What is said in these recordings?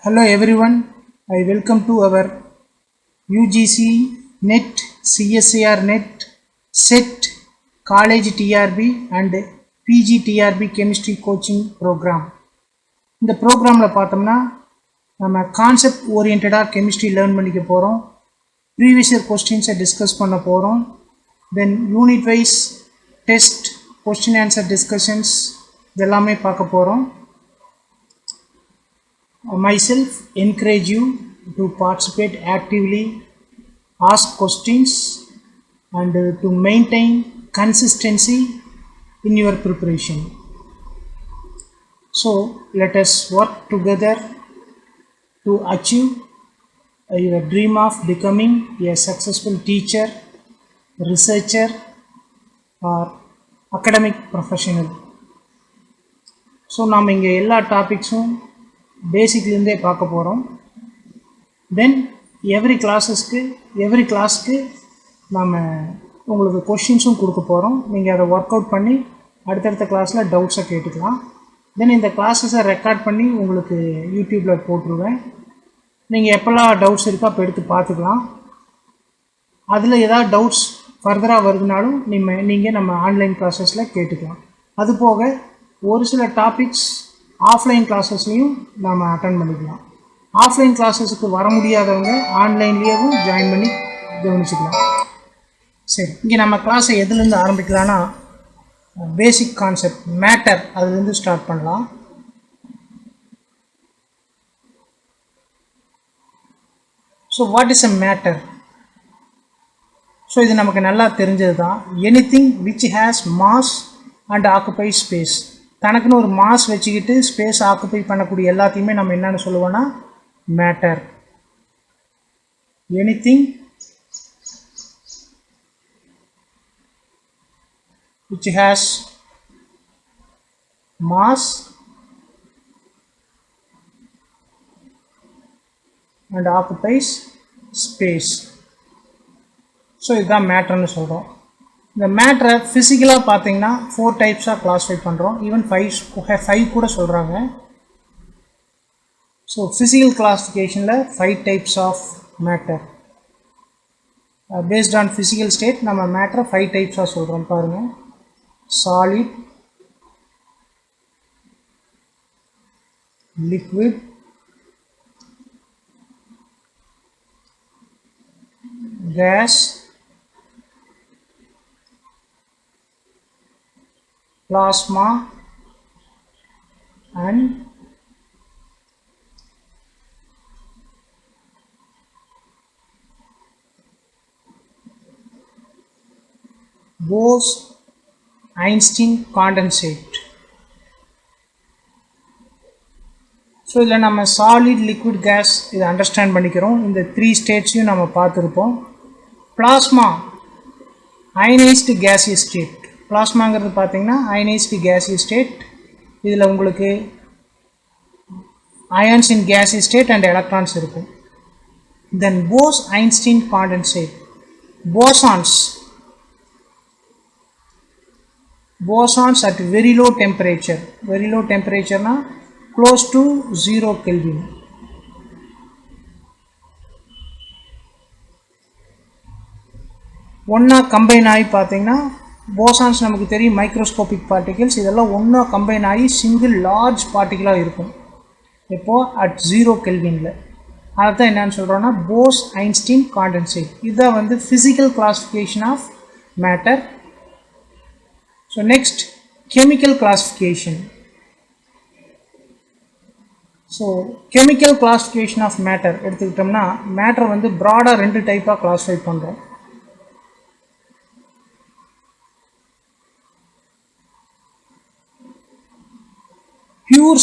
Hello everyone, I welcome to our UGC NET, CSIR NET, SET, College TRB and PG TRB Chemistry Coaching Program. இந்த ப்ரோக்ராமில் பார்த்தோம்னா நம்ம concept ஓரியன்டாக chemistry learn பண்ணிக்க போகிறோம். Previous year கொஸ்டின்ஸை discuss பண்ண போகிறோம். Then unit wise test, question answer discussions இதெல்லாமே பார்க்க போகிறோம். Myself encourage you to participate actively, ask questions and to maintain consistency in your preparation. So let us work together to achieve your dream of becoming a successful teacher, researcher or academic professional. So நாம் இங்கே எல்லா டாபிக்ஸும் பேசிக்லேருந்தே பார்க்க போகிறோம். தென் every கிளாஸ்க்கு நாம் உங்களுக்கு கொஷின்ஸும் கொடுக்க போகிறோம். நீங்கள் அதை ஒர்க் அவுட் பண்ணி அடுத்தடுத்த கிளாஸில் டவுட்ஸை கேட்டுக்கலாம். தென் இந்த கிளாஸஸை ரெக்கார்ட் பண்ணி உங்களுக்கு யூடியூப்பில் போட்டுருவேன். நீங்கள் எப்போல்லாம் டவுட்ஸ் இருக்கோ அப்போ எடுத்து பார்த்துக்கலாம். அதில் ஏதாவது டவுட்ஸ் ஃபர்தராக வருதுனாலும் நீங்கள் நம்ம ஆன்லைன் கிளாஸஸில் கேட்டுக்கலாம். அதுபோக ஒரு சில டாபிக்ஸ் ஆஃப்லைன் கிளாஸஸ்லையும் நாம் அட்டன் பண்ணிக்கலாம். ஆஃப்லைன் கிளாஸஸுக்கு வர முடியாதவங்க ஆன்லைன்லேயும் ஜாயின் பண்ணி கவனிச்சுக்கலாம். சரி, இங்கே நம்ம கிளாஸை எதுலேருந்து ஆரம்பிக்கலான்னா பேசிக் கான்செப்ட் மேட்டர் அதுலேருந்து ஸ்டார்ட் பண்ணலாம். So what is a matter? So இது நமக்கு நல்லா தெரிஞ்சது தான். Anything which has mass and occupy space. தனக்குன்னு ஒரு மாஸ் வச்சுக்கிட்டு ஸ்பேஸ் ஆக்குபை பண்ணக்கூடிய எல்லாத்தையுமே நம்ம என்னென்னு சொல்லுவோன்னா matter. Anything which has mass and occupies space. So இதுதான் மேட்டர்னு சொல்கிறோம். இந்த மேட்டரை ஃபிசிக்கலாக பார்த்தீங்கன்னா 4 டைப்ஸாக கிளாஸிஃபை பண்ணுறோம். ஈவன் 5 கூட சொல்கிறாங்க. ஸோ ஃபிசிக்கல் கிளாஸிஃபிகேஷனில் 5 types of matter. Based on physical state நம்ம மேட்டரை 5 டைப்ஸாக சொல்கிறோம். பாருங்கள், solid, liquid, gas, plasma and Bose-Einstein condensate. So இதில் நம்ம சாலிட், லிக்விட், கேஸ் இதை அண்டர்ஸ்டாண்ட் பண்ணிக்கிறோம். இந்த 3 ஸ்டேட்ஸையும் நம்ம பார்த்துருப்போம். Plasma ionised gaseous state. பிளாஸ்மாங்கிறது பார்த்தீங்கன்னா அயனைஸ்டு கேசியஸ் ஸ்டேட். இதில் உங்களுக்கு ions in gaseous state and electrons இருக்கும். Then Bose Einstein condensate. Bosons at very low temperature. Very low டெம்பரேச்சர்னா close to 0 kelvin. ஒன்றா கம்பைன் ஆகி பார்த்தீங்கன்னா போசான்ஸ் நமக்கு தெரியும் மைக்ரோஸ்கோபிக் பார்ட்டிகிள்ஸ். இதெல்லாம் ஒன்றா கம்பைன் ஆகி சிங்கிள் லார்ஜ் பார்ட்டிகிளாக இருக்கும். இப்போது அட் 0 கெல்வினில். அதை தான் என்னென்னு சொல்கிறோன்னா போஸ்-ஐன்ஸ்டீன் காண்டன்சேட். இதுதான் வந்து physical classification of matter. So next chemical classification. So chemical classification of matter எடுத்துக்கிட்டோம்னா மேட்டர் வந்து ப்ராடாக 2 டைப்பாக கிளாஸிஃபை பண்ணுறோம். Pure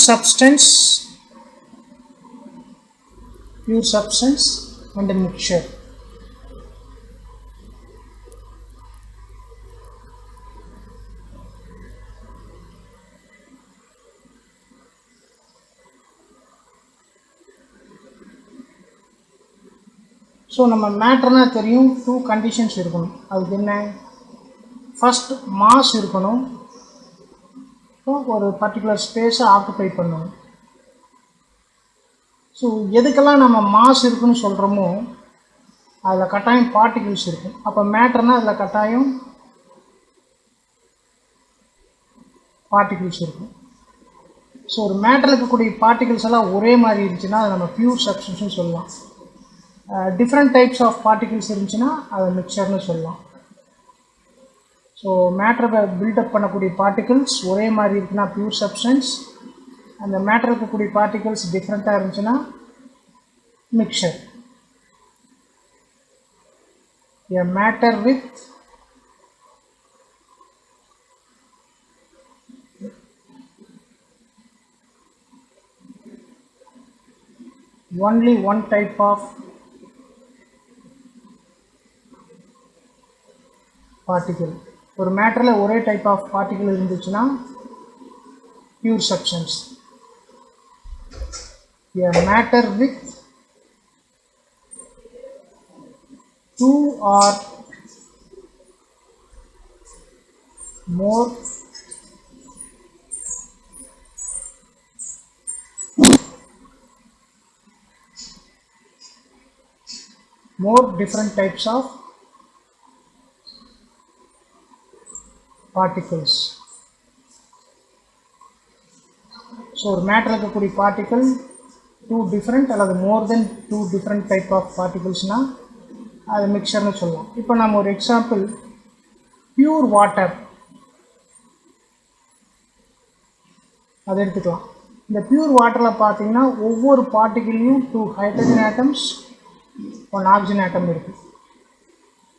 substance and mixture. So நம்ம மேட்டர்னா தெரியும் 2 கண்டிஷன்ஸ் இருக்கணும். அதுக்கு என்ன? ஃபர்ஸ்ட் மாஸ் இருக்கணும். ஒரு பர்டிகுலர் ஸ்பேஸை ஆக்குபை பண்ணணும். ஸோ எதுக்கெல்லாம் நம்ம மாஸ் இருக்குன்னு சொல்கிறோமோ அதில் கட்டாயம் பார்ட்டிகிள்ஸ் இருக்கும். அப்போ மேட்டர்னால் அதில் கட்டாயம் பார்ட்டிகிள்ஸ் இருக்கும். ஸோ ஒரு மேட்டரில் இருக்கக்கூடிய பார்ட்டிகிள்ஸ் எல்லாம் ஒரே மாதிரி இருந்துச்சுன்னா அதை நம்ம பியூர் சப்ஸ்டன்ஸ்னு சொல்லலாம். டிஃப்ரெண்ட் டைப்ஸ் ஆஃப் பார்ட்டிகிள்ஸ் இருந்துச்சுன்னா அதை மிக்சர்னு சொல்லலாம். ஸோ மேட்டரை பில்டப் பண்ணக்கூடிய பார்ட்டிகிள்ஸ் ஒரே மாதிரி இருக்குன்னா பியூர் சப்ஸ்டன்ஸ், அந்த மேட்டர் இருக்கக்கூடிய பார்ட்டிகிள்ஸ் டிஃப்ரெண்ட்டாக இருந்துச்சுன்னா mixer. A matter with only one type of particle. ஒரு மேட்டரில் ஒரே டைப் ஆஃப் பார்ட்டிகிள் இருந்துச்சுன்னா pure substance. A matter with two or more different types of particles. So ஒரு மேட்டரில் இருக்கக்கூடிய பார்ட்டிகிள் டூ டிஃப்ரெண்ட் அல்லது மோர் தென் டூ டிஃப்ரெண்ட் டைப் ஆஃப் பார்ட்டிகிள்ஸ்னால் அது மிக்சர்னு சொல்லலாம். இப்போ நம்ம ஒரு எக்ஸாம்பிள் பியூர் வாட்டர் அதை எடுத்துக்கலாம். இந்த பியூர் வாட்டரில் பார்த்தீங்கன்னா ஒவ்வொரு பார்ட்டிகிள்லையும் 2 ஹைட்ரஜன் ஆட்டம்ஸ் 1 ஆக்சிஜன் ஆட்டம் இருக்குது.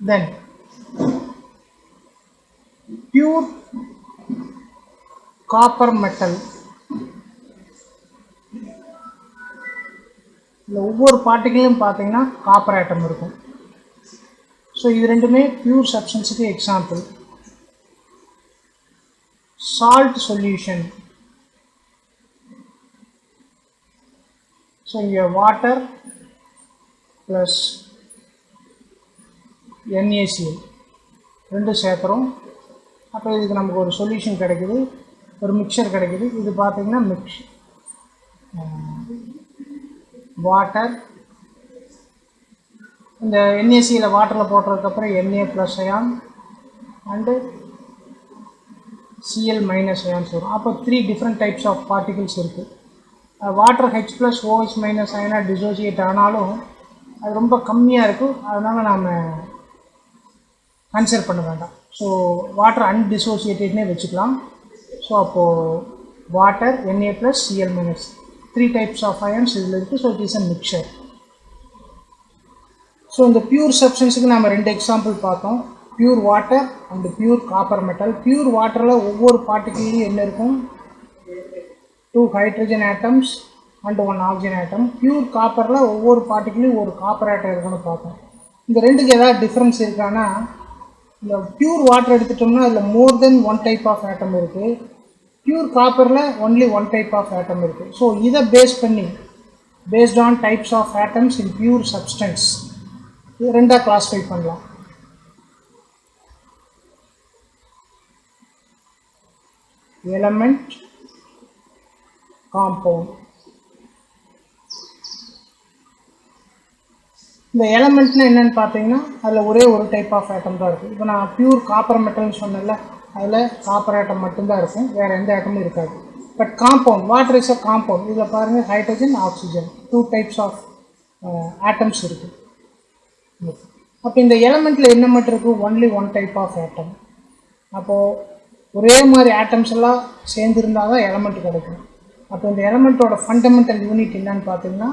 தென் பியூர் காப்பர் மெட்டல், இல்லை ஒவ்வொரு பார்ட்டிகிளையும் பார்த்தீங்கன்னா காப்பர் ஆட்டம் இருக்கும். ஸோ இது ரெண்டுமே பியூர் சப்ஸ்டன்ஸுக்கு எக்ஸாம்பிள். சால்ட் சொல்யூஷன், ஸோ இங்கே வாட்டர் ப்ளஸ் NaCl ரெண்டும் சேர்க்குறோம். அப்போ இதுக்கு நமக்கு ஒரு சொல்யூஷன் கிடைக்குது, ஒரு மிக்சர் கிடைக்குது. இது பார்த்திங்கன்னா வாட்டர், இந்த NaCl வாட்டரில் போட்டதுக்கப்புறம் Na plus ion and Cl minus ions வரும். அப்போ 3 டிஃப்ரெண்ட் டைப்ஸ் ஆஃப் பார்ட்டிகிள்ஸ் இருக்குது. Water H plus OH minus அயனாக டிசோசியேட் ஆனாலும் அது ரொம்ப கம்மியாக இருக்கும், அதனால் நாம் கன்சிடர் பண்ண வேண்டாம். ஸோ வாட்டர் அன்டிசோசியேட்டட்னே வச்சுக்கலாம். ஸோ அப்போது water Na plus Cl minus 3 types of ions இதில் இருக்குது. So it is a mixture. So இந்த பியூர் சப்ஸ்டன்ஸுக்கு நம்ம 2 எக்ஸாம்பிள் பார்த்தோம், pure water and pure copper metal. Pure வாட்டரில் ஒவ்வொரு பார்ட்டிகிள்லையும் என்ன இருக்கும், 2 hydrogen atoms and 1 oxygen atom. Pure காப்பரில் ஒவ்வொரு பார்ட்டிகிளையும் ஒரு காப்பர் ஆட்டம் இருக்குன்னு பார்த்தோம். இந்த ரெண்டுக்கு ஏதாவது டிஃப்ரென்ஸ் இருக்கான்னா, இந்த பியூர் வாட்டர் எடுத்துட்டோம்னா அதில் மோர் தென் 1 டைப் ஆஃப் ஆட்டம் இருக்குது, பியூர் காப்பரில் ஒன்லி 1 டைப் ஆஃப் ஆட்டம் இருக்குது. ஸோ இதை based on types of atoms in pure substance இது ரெண்டாக கிளாஸிஃபை பண்ணலாம். Element, compound. இந்த எலமெண்ட்னா என்னென்னு பார்த்தீங்கன்னா அதில் ஒரே ஒரு டைப் ஆஃப் ஆட்டம் தான் இருக்குது. இப்போ நான் பியூர் காப்பர் மெட்டல்னு சொன்னேன்ல, அதில் காப்பர் ஆட்டம் மட்டும்தான் இருக்கும், வேறு எந்த ஆட்டமும் இருக்காது. But compound, water is a compound. இதில் பாருங்கள் hydrogen, oxygen 2 types of atoms இருக்குது. அப்போ இந்த எலமெண்ட்டில் என்ன மட்டும் இருக்குது, ஒன்லி 1 டைப் ஆஃப் ஆட்டம். அப்போது ஒரே மாதிரி ஆட்டம்ஸ் எல்லாம் சேர்ந்துருந்தால் தான் எலமெண்ட் கிடைக்கும். அப்போ இந்த எலமெண்ட்டோட ஃபண்டமெண்டல் யூனிட் என்னன்னு பார்த்தீங்கன்னா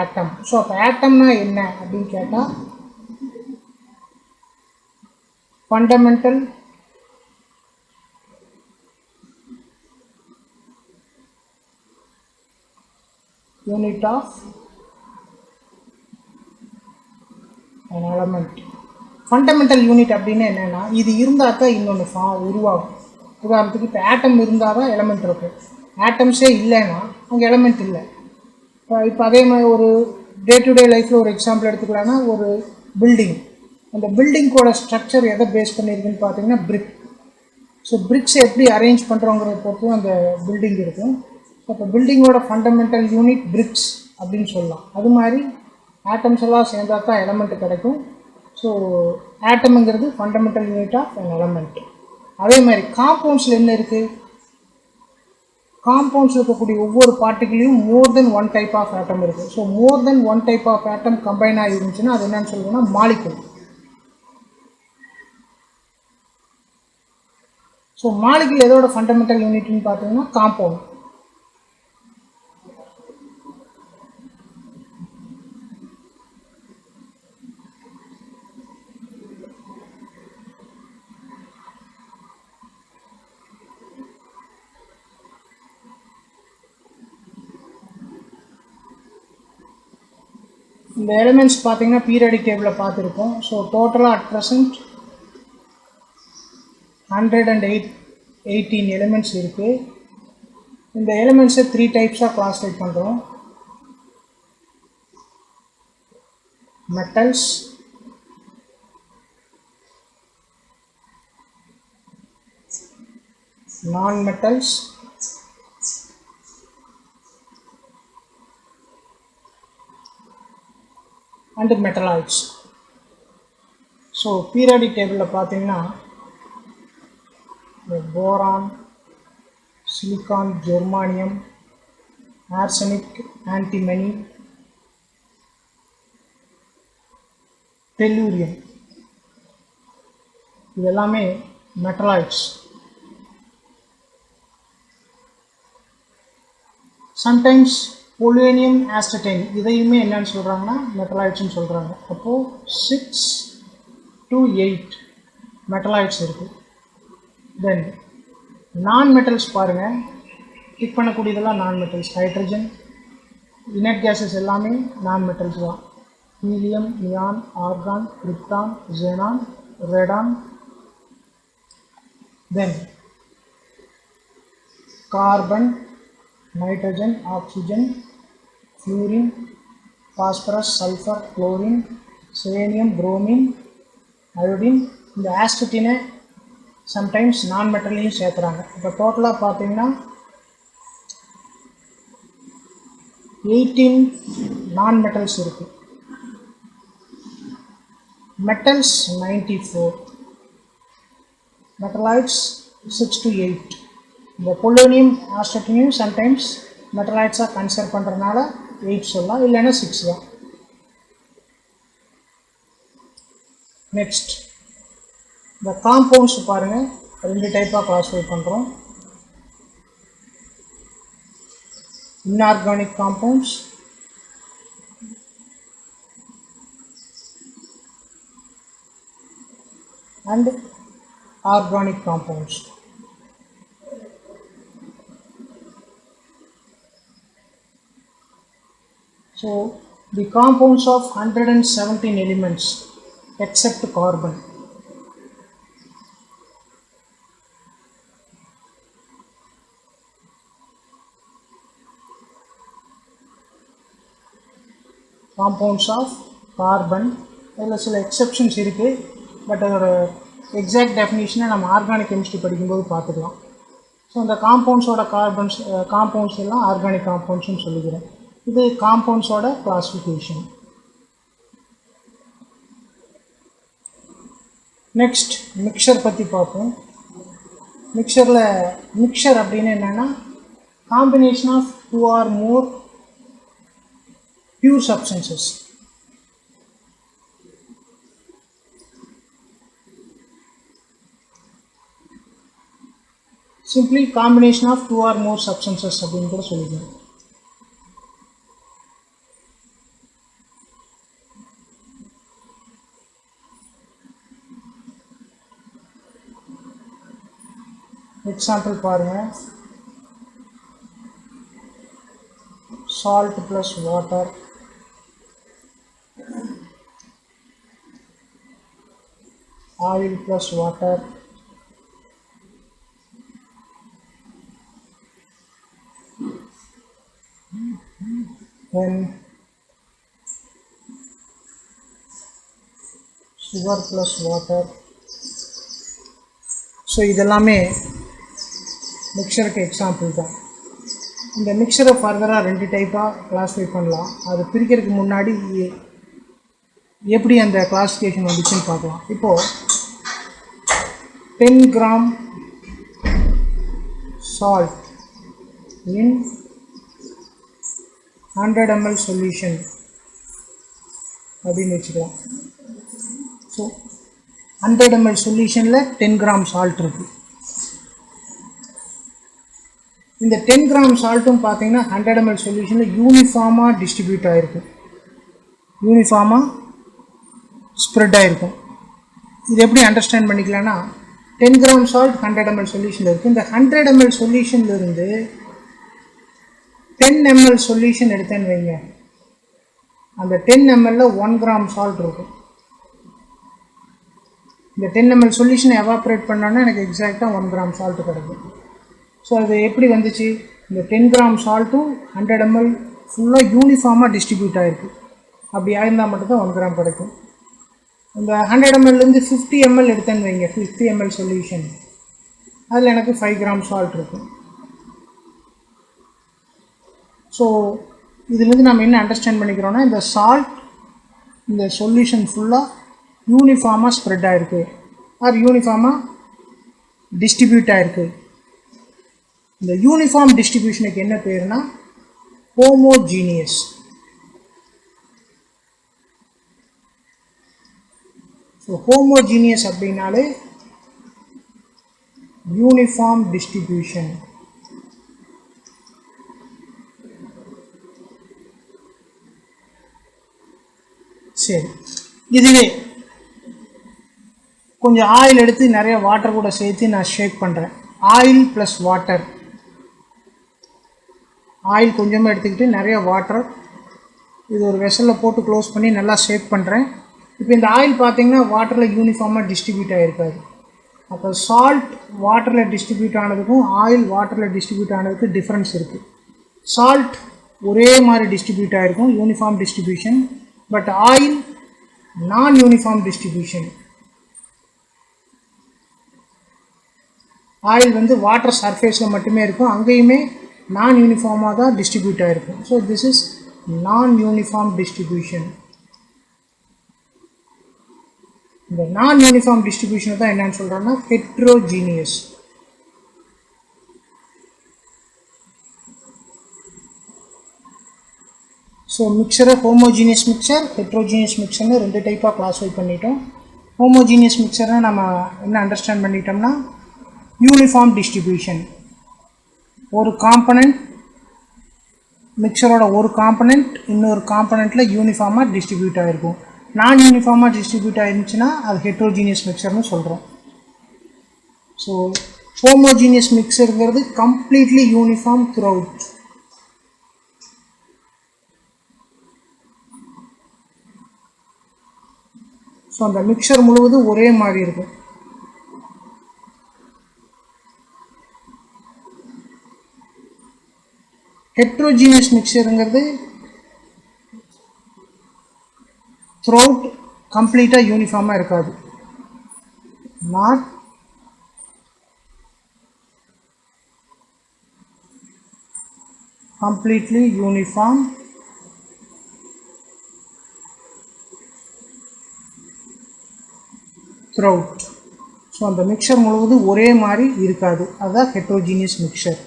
ஆட்டம். ஸோ அப்போ ஆட்டம்னா என்ன அப்படின்னு கேட்டால் fundamental unit of an element. Fundamental unit அப்படின்னு என்னென்னா இது இருந்தால் தான் இன்னொன்று உருவாகும். உதாரணத்துக்கு இப்போ ஆட்டம் இருந்தால் தான் எலமெண்ட் இருக்கும், ஆட்டம்ஸே இல்லைன்னா அங்கே எலமெண்ட் இல்லை. இப்போ அதே மாதிரி ஒரு டே டு டே லைஃப்பில் ஒரு எக்ஸாம்பிள் எடுத்துக்கலான்னா ஒரு பில்டிங், அந்த பில்டிங்கோட ஸ்ட்ரக்சர் எதை பேஸ் பண்ணியிருக்குன்னு பார்த்தீங்கன்னா பிரிக். ஸோ பிரிக்ஸ் எப்படி அரேஞ்ச் பண்ணுறோங்கிறத பொறுத்து அந்த பில்டிங் இருக்கும். இப்போ பில்டிங்கோட ஃபண்டமெண்டல் யூனிட் பிரிக்ஸ் அப்படின்னு சொல்லலாம். அது மாதிரி ஆட்டம்ஸ் எல்லாம் சேர்ந்தா தான் எலமெண்ட் கிடைக்கும். ஸோ ஆட்டம்ங்கிறது fundamental unit of an element. அதே மாதிரி காம்பவுண்ட்ஸில் என்ன இருக்குது? காம்பவுண்ட்ஸில் இருக்கக்கூடிய ஒவ்வொரு பார்ட்டிகிளையும் more than one type of atom இருக்குது. So more than one type of atom combine ஆகி இருந்துச்சுன்னா அது என்னன்னு சொல்லுவோம்னா மாலிகுல். ஸோ மாலிகுல் எதோட ஃபண்டமெண்டல் யூனிட்னு பார்த்தீங்கன்னா காம்பவுண்ட். இந்த எலிமெண்ட்ஸ் பார்த்தீங்கன்னா பீரியாடிக் டேபிளில் பார்த்துருக்கோம். ஸோ டோட்டலாக அட் ப்ரெசன்ட் 118 எலிமெண்ட்ஸ் இருக்குது. இந்த எலிமெண்ட்ஸை 3 டைப்ஸாக கிளாஸிஃபை பண்ணுறோம். Metals, non-metals, and metalloids. So periodic டேபிளில் பார்த்தீங்கன்னா போரான், சிலிக்கான், ஜெர்மானியம், ஆர்சனிக், ஆன்டிமனி, டெல்லூரியம், இது எல்லாமே மெட்டலாய்ட்ஸ். சம்டைம்ஸ் பொலூனியம் ஆஸ்டடைன் இதையுமே என்னன்னு சொல்கிறாங்கன்னா மெட்டலாய்ட்ஸ்னு சொல்கிறாங்க. அப்போது 6 to 8 மெட்டலாய்ட்ஸ் இருக்குது. தென் நான் மெட்டல்ஸ் பாருங்கள், டிக் பண்ணக்கூடியதெல்லாம் நான் மெட்டல்ஸ். ஹைட்ரஜன், இனட் கேஸஸ் எல்லாமே நான் மெட்டல்ஸ் தான். Helium, neon, argon, krypton, xenon, radon. Then carbon, nitrogen, oxygen, fluorine, phosphorus, sulfur, chlorine, selenium, bromine, iodine. இந்த ஆஸ்டட்டினை சம்டைம்ஸ் நான் மெட்டல்லையும் சேர்க்குறாங்க. இப்போ டோட்டலாக பார்த்தீங்கன்னா 18 நான் மெட்டல்ஸ் இருக்குது. Metals 94, metalloids 6 to 8. இந்த பொலோனியம் ஆஸ்டட்டினையும் சம்டைம்ஸ் மெட்டலாய்ட்ஸாக கன்சிடர் பண்ணுறதுனால 8 சொல்லலாம், இல்லைன்னா 6 தான். நெக்ஸ்ட் இந்த காம்பவுண்ட்ஸ் பாருங்கள், 2 டைப்பாக கிளாஸிஃபை பண்ணுறோம். Inorganic compounds, and organic compounds. So the compounds of 117 elements except carbon. Compounds of carbon, இதில் சில எக்ஸெப்ஷன்ஸ் இருக்குது. பட் அதோட எக்ஸாக்ட் டெஃபினிஷனை நம்ம ஆர்கானிக் கெமிஸ்ட்ரி படிக்கும்போது பார்த்துக்கலாம். ஸோ அந்த காம்பவுண்ட்ஸோட காம்பவுண்ட்ஸ் எல்லாம் ஆர்கானிக் காம்பவுண்ட்ஸ்னு சொல்லிக்கிறேன். இது காம்பவுண்ட்ஸோட கிளாஸிஃபிகேஷன். நெக்ஸ்ட் மிக்சர் பற்றி பார்ப்போம். மிக்சர் அப்படின்னு என்னென்னா combination of 2 or more pure substances. Simply combination of 2 or more substances அப்படின்னு கூட சொல்லிக்கலாம். எக்ஸாம்பிள் பாருங்க, salt plus water, oil plus water, then sugar plus water. So இதெல்லாமே மிக்சருக்கு எக்ஸாம்பிள் தான். இந்த மிக்சரை ஃபர்தராக 2 டைப்பாக கிளாஸிஃபை பண்ணலாம். அது பிரிக்கிறதுக்கு முன்னாடி எப்படி அந்த கிளாஸிஃபிகேஷன் வந்துச்சுன்னு பார்க்கலாம். இப்போது 10 கிராம் சால்ட் இன் 100 ml சொல்யூஷன் அப்படின்னு வச்சுக்கலாம். ஸோ 100 ml சொல்யூஷனில் 10 கிராம் சால்ட் இருக்குது. இந்த 10 கிராம் சால்ட்டும் பார்த்தீங்கன்னா 100 ml சொல்யூஷனில் யூனிஃபார்மாக டிஸ்ட்ரிபியூட் ஆகிருக்கும், யூனிஃபார்மாக ஸ்ப்ரெட் ஆகிருக்கும். இது எப்படி அண்டர்ஸ்டாண்ட் பண்ணிக்கலாம்னா 10 கிராம் சால்ட் 100 ml சொல்யூஷனில் இருக்குது. இந்த 100 ml சொல்யூஷன்லேருந்து 10 ml சொல்யூஷன் எடுத்தேன்னு வைங்க, அந்த 10 ml 1 கிராம் சால்ட் இருக்கும். இந்த 10 ml சொல்யூஷனை எவாப்ரேட் பண்ணோன்னா எனக்கு எக்ஸாக்டாக 1 கிராம் சால்ட் கிடைக்கும். ஸோ அது எப்படி வந்துச்சு, இந்த 10 கிராம் சால்ட்டும் 100 ml ஃபுல்லாக யூனிஃபார்மாக டிஸ்ட்ரிபியூட் ஆகிருக்கு. அப்படி ஆயிருந்தால் மட்டும்தான் 1 கிராம் கிடைக்கும். இந்த 100 ml 50 ml எடுத்தேன்னு வைங்க, 50 ml சொல்யூஷன், அதில் எனக்கு 5 கிராம் சால்ட் இருக்கும். ஸோ இதுலேருந்து நம்ம என்ன அண்டர்ஸ்டாண்ட் பண்ணிக்கிறோன்னா, இந்த சால்ட் இந்த சொல்யூஷன் ஃபுல்லாக யூனிஃபார்மாக ஸ்ப்ரெட் ஆகிருக்கு ஆர் யூனிஃபார்மாக டிஸ்ட்ரிபியூட் ஆகிருக்கு. இந்த யூனிஃபார்ம் டிஸ்ட்ரிபியூஷனுக்கு என்ன பேருனா ஹோமோஜீனியஸ். ஸோ ஹோமோஜீனியஸ் அப்படின்னாலே யூனிஃபார்ம் டிஸ்ட்ரிபியூஷன். சரி, இதுவே கொஞ்சம் ஆயில் எடுத்து நிறைய வாட்டர் கூட சேர்த்து நான் ஷேக் பண்ணுறேன். ஆயில் ப்ளஸ் வாட்டர், ஆயில் கொஞ்சமாக எடுத்துக்கிட்டு நிறைய வாட்டர் இது ஒரு வெசலில் போட்டு க்ளோஸ் பண்ணி நல்லா ஷேக் பண்ணுறேன். இப்போ இந்த ஆயில் பார்த்திங்கன்னா வாட்டரில் யூனிஃபார்மாக டிஸ்ட்ரிபியூட் ஆகிருக்காது. அப்போ சால்ட் வாட்டரில் டிஸ்ட்ரிபியூட் ஆனதுக்கும் ஆயில் வாட்டரில் டிஸ்ட்ரிபியூட் ஆனதுக்கு டிஃப்ரென்ஸ் இருக்குது. சால்ட் ஒரே மாதிரி டிஸ்ட்ரிபியூட் ஆகிருக்கும், uniform distribution. But oil non uniform distribution. Oil water சர்ஃபேஸில் மட்டுமே இருக்கும், அங்கேயுமே நான் யூனிஃபார்மாக தான் டிஸ்ட்ரிபியூட் ஆகிருக்கும். So this is non uniform distribution. இந்த நான் யூனிஃபார்ம் டிஸ்ட்ரிபியூஷனை தான் என்னன்னு சொல்கிறோன்னா ஹெட்ரோஜீனியஸ். ஸோ மிக்சரை ஹோமோஜீனியஸ் மிக்சர், ஹெட்ரோஜீனியஸ் மிக்சர்னு 2 டைப்பாக கிளாஸிஃபை பண்ணிட்டோம். ஹோமோஜீனியஸ் மிக்சரை நம்ம என்ன அண்டர்ஸ்டாண்ட் பண்ணிட்டோம்னா யூனிஃபார்ம் டிஸ்ட்ரிபியூஷன். ஒரு காம்பனண்ட் மிக்சரோட ஒரு காம்பனண்ட் இன்னொரு காம்பனண்ட்டில் யூனிஃபார்மாக டிஸ்ட்ரிபியூட் ஆகிருக்கும். நான் யூனிஃபார்மாக டிஸ்ட்ரிபியூட் ஆகிருந்துச்சுன்னா அது ஹெட்ரோஜீனியஸ் மிக்சர்னு சொல்கிறோம். ஸோ ஹோமோஜீனியஸ் மிக்சருங்கிறது completely uniform throughout. So அந்த மிக்சர் முழுவதும் ஒரே மாதிரி இருக்கும். ஹெட்ரோஜீனியஸ் மிக்சருங்கிறது த்ரூ அவுட் கம்ப்ளீட்டாக யூனிஃபார்மாக இருக்காது. Not completely uniform throughout. So அந்த மிக்சர் முழுவதும் ஒரே மாதிரி இருக்காது, அதுதான் ஹெட்ரோஜீனியஸ் மிக்சர்.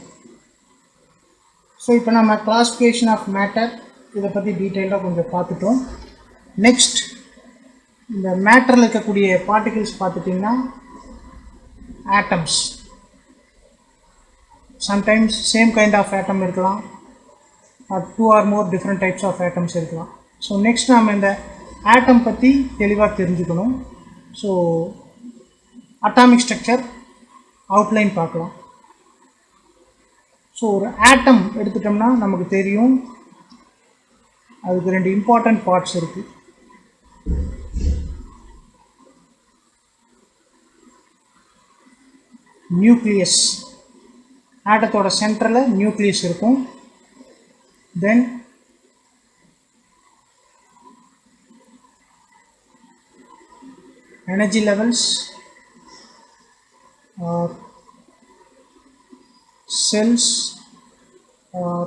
ஸோ இப்போ நம்ம கிளாஸிஃபிகேஷன் ஆஃப் மேட்டர் இதை பற்றி டீட்டெயிலாக கொஞ்சம் பார்த்துட்டோம். நெக்ஸ்ட் இந்த மேட்டரில் இருக்கக்கூடிய பார்ட்டிகிள்ஸ் பார்த்துட்டிங்கன்னா atoms. Sometimes same kind of atom இருக்கலாம், 2 or more different types of atoms இருக்கலாம். ஸோ நெக்ஸ்ட் நம்ம இந்த ஆட்டம் பற்றி தெளிவாக தெரிஞ்சுக்கணும். ஸோ அட்டாமிக் ஸ்ட்ரக்சர் அவுட்லைன் பார்க்கலாம். ஸோ ஒரு ஆட்டம் எடுத்துட்டோம்னா நமக்கு தெரியும் அதுக்கு 2 இம்பார்ட்டன்ட் பார்ட்ஸ் இருக்குது. நியூக்ளியஸ், ஆட்டத்தோட சென்டரில் நியூக்ளியஸ் இருக்கும். Then energy levels or cells or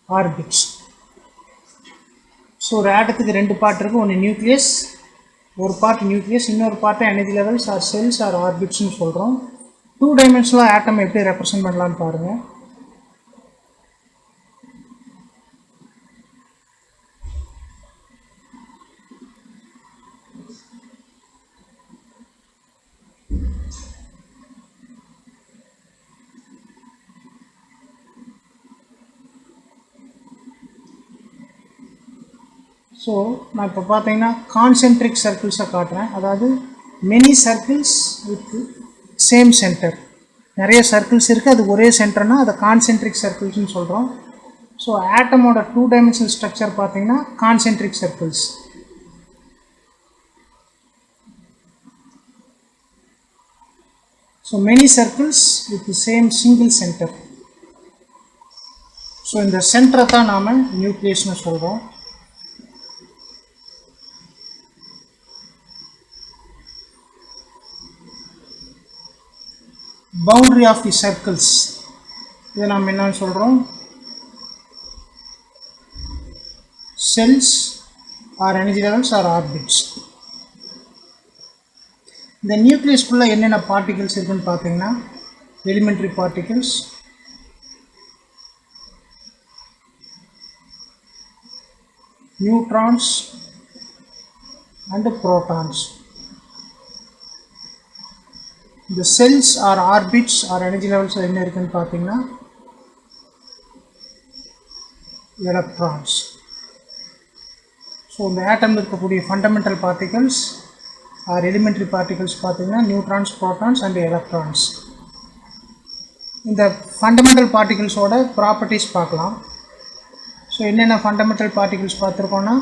orbits. So ஒரு ஆட்டத்துக்கு ரெண்டு பார்ட் இருக்குது, ஒன்று நியூக்ளியஸ், ஒரு பார்ட் நியூக்ளியஸ், இன்னொரு பார்ட்டை energy levels or shells or ஆர்பிட்ஸ்னு சொல்கிறோம். 2 டைமென்ஷனலாக ஆட்டம் எப்படி ரெப்ரசன்ட் பண்ணலான்னு பாருங்கள். ஸோ நான் இப்போ பார்த்தீங்கன்னா கான்சென்ட்ரிக் சர்க்கிள்ஸை காட்டுறேன். அதாவது many circles with same centre. நிறைய சர்க்கிள்ஸ் இருக்குது, அது ஒரே சென்டர்னால் அதை கான்சென்ட்ரிக் சர்க்கிள்ஸ்னு சொல்கிறோம். ஸோ ஆட்டமோட 2 டைமென்ஷனல் ஸ்ட்ரக்சர் பார்த்தீங்கன்னா concentric circles. So many circles with same single centre. So இந்த சென்டரை தான் நாம் நியூக்ளியஸ்னு சொல்கிறோம். boundary of the circles, இதை நாம் என்னன்னு சொல்கிறோம், cells or energy levels or orbits. இந்த நியூக்ளியஸ்குள்ளே என்னென்ன பார்ட்டிகல்ஸ் இருக்குன்னு பார்த்தீங்கன்னா elementary particles, neutrons and protons. இந்த shells or orbits or energy levels என்ன இருக்குன்னு பார்த்தீங்கன்னா எலக்ட்ரான்ஸ். ஸோ இந்த ஆட்டமில் இருக்கக்கூடிய fundamental particles or elementary particles பார்த்தீங்கன்னா நியூட்ரான்ஸ், ப்ரோட்டான்ஸ் அண்ட் எலக்ட்ரான்ஸ். இந்த ஃபண்டமெண்டல் பார்ட்டிகல்ஸோட ப்ராப்பர்ட்டிஸ் பார்க்கலாம். ஸோ என்னென்ன ஃபண்டமெண்டல் பார்ட்டிகல்ஸ் பார்த்துருக்கோன்னா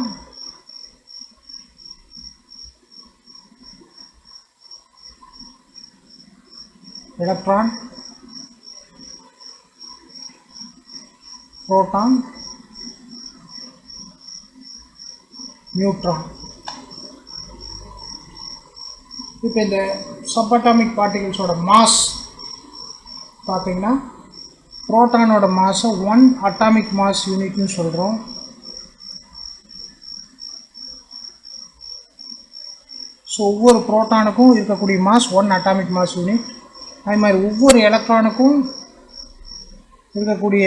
electron, proton, neutron. இப்போ இந்த சப்அட்டாமிக் பார்ட்டிகல்ஸோட மாஸ் பார்த்தீங்கன்னா புரோட்டானோட மாஸை 1 அட்டாமிக் மாஸ் யூனிட்னு சொல்கிறோம். ஸோ ஒவ்வொரு புரோட்டானுக்கும் இருக்கக்கூடிய மாஸ் 1 அட்டாமிக் மாஸ் யூனிட். அது மாதிரி ஒவ்வொரு எலக்ட்ரானுக்கும் இருக்கக்கூடிய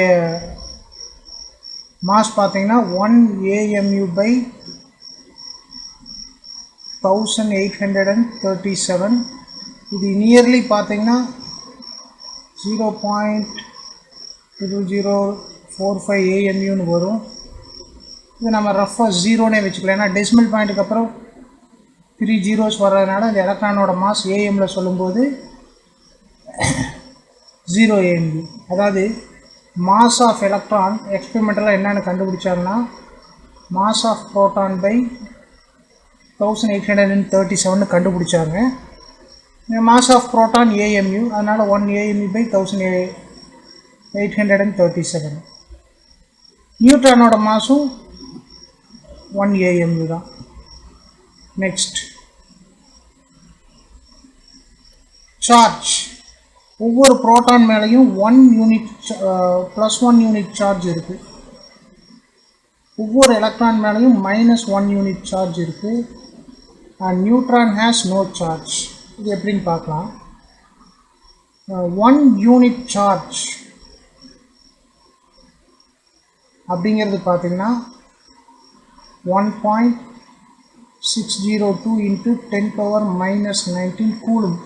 மாஸ் பார்த்தீங்கன்னா 1 AMU by 1837. இது நியர்லி பார்த்தீங்கன்னா 0.0045 AMUன்னு வரும். இது நம்ம ரஃபாக 0னே வச்சுக்கலாம், ஏன்னா டெசிமல் பாயிண்ட்டுக்கு அப்புறம் 3 zeros வர்றதுனால இந்த எலக்ட்ரானோட மாஸ் ஏஎம்மில் சொல்லும்போது 0 AMU. அதாவது மாஸ் ஆஃப் எலக்ட்ரான் எக்ஸ்பெரிமெண்டலாக என்னென்னு கண்டுபிடிச்சாங்கன்னா மாஸ் ஆஃப் ப்ரோட்டான் பை 1837 கண்டுபிடிச்சாங்க. மாஸ் ஆஃப் ப்ரோட்டான் AMU, அதனால் 1 AMU by 1837. நியூட்ரானோட மாஸும் 1 AMU தான். Next charge. ஒவ்வொரு புரோட்டான் மேலேயும் 1 யூனிட் +1 யூனிட் சார்ஜ் இருக்குது. ஒவ்வொரு எலக்ட்ரான் மேலேயும் -1 யூனிட் சார்ஜ் இருக்குது. And neutron has no charge. இது எப்படின்னு பார்க்கலாம். 1 யூனிட் சார்ஜ் அப்படிங்கிறது பார்த்தீங்கன்னா 1.602 into 10⁻⁻19 கூலும்.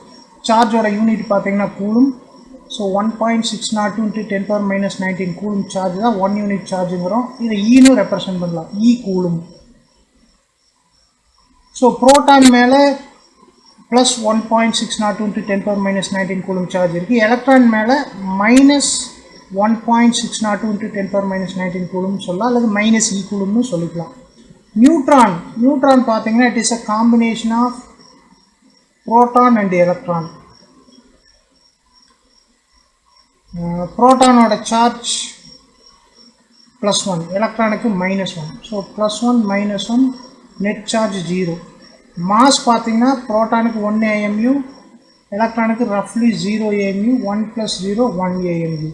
சார்ஜோட யூனிட் பார்த்தீங்கன்னா coulomb. So 1.602 into 10⁻⁻19 coulomb charge தான் 1 யூனிட் சார்ஜுங்கிறோம். இதை ஈன்னு ரெப்ரசன்ட் பண்ணலாம், ஈ கூலும். ஸோ புரோட்டான் மேலே +1.602 into 10⁻⁻19 கூலும் சார்ஜ் இருக்குது. எலக்ட்ரான் மேலே -1.602 into 10⁻⁻19 கூலும் சொல்லலாம், அல்லது -E கூலும்னு சொல்லிக்கலாம். நியூட்ரான் பார்த்தீங்கன்னா it is a combination of proton and electron. புரோட்டானோட சார்ஜ் +1, எலக்ட்ரானுக்கு -1. So +1 -1 net charge 0. மாஸ் பார்த்தீங்கன்னா புரோட்டானுக்கு 1 AMU, எலக்ட்ரானுக்கு ரஃப்லி 0 AMU, 1 + 0 1 AMU.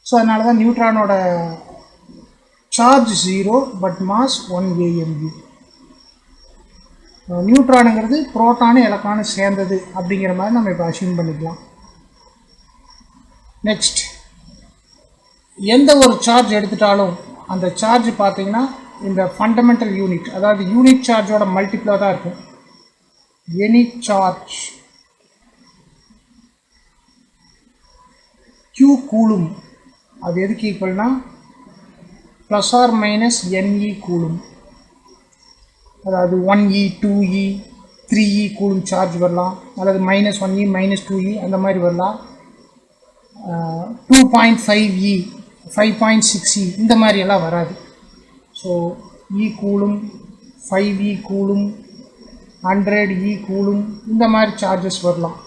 ஸோ அதனால தான் நியூட்ரானோட சார்ஜ் 0 பட் மாஸ் 1 AMU. நியூட்ரானுங்கிறது புரோட்டானு எலக்ட்ரானு சேர்ந்தது அப்படிங்கிற மாதிரி நம்ம இப்போ அசியூம் பண்ணிக்கலாம். நெக்ஸ்ட், எந்த ஒரு சார்ஜ் எடுத்துட்டாலும் அந்த சார்ஜ் பார்த்தீங்கன்னா இந்த ஃபண்டமெண்டல் யூனிட், அதாவது யூனிட் சார்ஜோட மல்டிப்ளோ தான் இருக்கும். எனி சார்ஜ் Q கூலும், அது எதுக்கு ஈக்குவல்னா plus or minus NE coulomb. அதாவது 1E 2E 3E coulomb charge வரலாம், அல்லது -1E -2E அந்த மாதிரி வரலாம். 2.5E 5.6E இந்த மாதிரி எல்லாம் வராது. So E coulomb, 5E coulomb, 100E coulomb இந்த மாதிரி சார்ஜஸ் வரலாம்.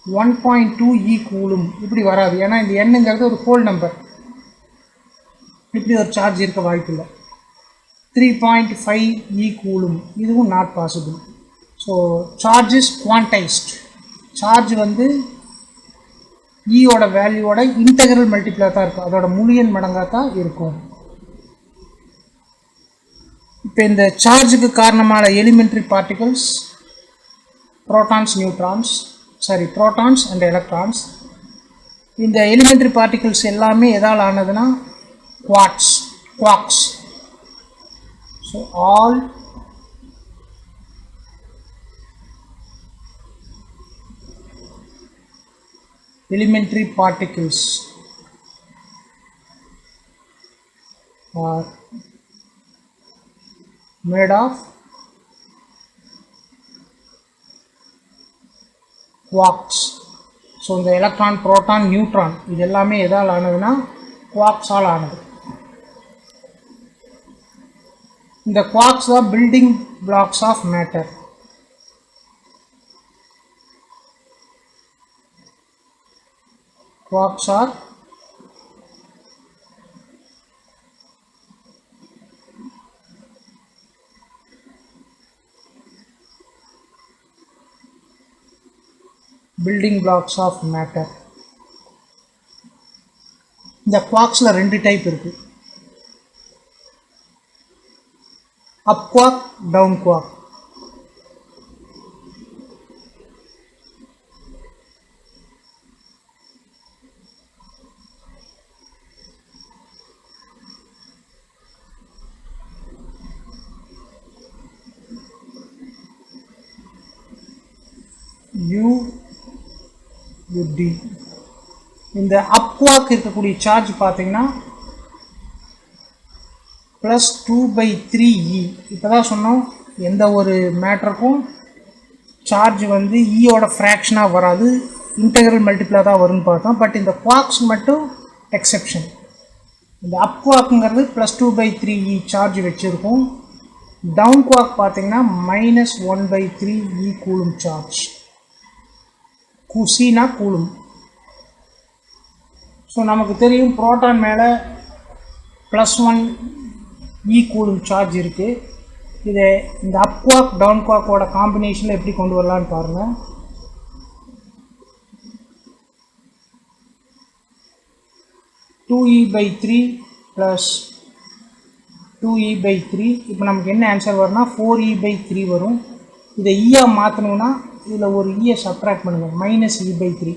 1.2E கூலும் இப்படி வராது, ஏன்னா இந்த எண்ணுங்கிறது ஒரு ஹோல் நம்பர், இப்படி ஒரு சார்ஜ் இருக்க வாய்ப்பில்லை. 3.5E கூலும் இதுவும் not possible. So charge is quantised. Charge வந்து ஈயோட வேல்யூவோட இன்டெக்ரல் மல்டிப்ளாக தான் இருக்கும், அதோட முழு எண் மடங்காக தான் இருக்கும். இப்போ இந்த சார்ஜுக்கு காரணமான elementary particles protons, neutrons, sorry protons and electrons. இந்த எலிமெண்ட்ரி பார்ட்டிகல்ஸ் எல்லாமே எதால் ஆனதுன்னா quarks. So all elementary particles are made of quarks. So இந்த எலக்ட்ரான், புரோட்டான், நியூட்ரான் இது எல்லாமே எதால் ஆனதுன்னா குவார்க்ஸால் ஆனது. இந்த quarks are building blocks of matter. Quarks are building blocks of matter. இந்த குவார்க்ஸ்ல ரெண்டு டைப் இருக்கு, அப் குவார்க், டவுன் குவார்க். UD. இந்த அப் குவார்க் இருக்கக்கூடிய சார்ஜ் பார்த்தீங்கன்னா +2/3E. இப்போ தான் சொன்னோம், எந்த ஒரு மேட்டருக்கும் சார்ஜ் வந்து ஈயோட ஃப்ராக்ஷனாக வராது, இன்டெக்ரல் மல்டிப்ளாக தான் வரும்னு பார்த்தோம். பட் இந்த குவார்க்ஸ் மட்டும் எக்ஸெப்ஷன். இந்த அப் குவார்க்குங்கிறது +2/3E சார்ஜ் வச்சுருக்கும். டவுன் குவார்க் பார்த்தீங்கன்னா -1/3E கூலும் சார்ஜ். Cனா கூலும். ஸோ நமக்கு தெரியும் புரோட்டான் மேலே +1E கூலும் சார்ஜ் இருக்குது. இதை இந்த அப் குவார்க் டவுன் குவார்க்கோட காம்பினேஷனில் எப்படி கொண்டு வரலான்னு பாருங்கள். (2E/3 + 2E/3). இப்போ நமக்கு என்ன ஆன்சர் வரும்னா 4E/3 வரும். இதை ஈயா மாற்றணும்னா இதில் ஒரு ஈயை சப்ட்ராக்ட் பண்ணுங்கள், -E/3.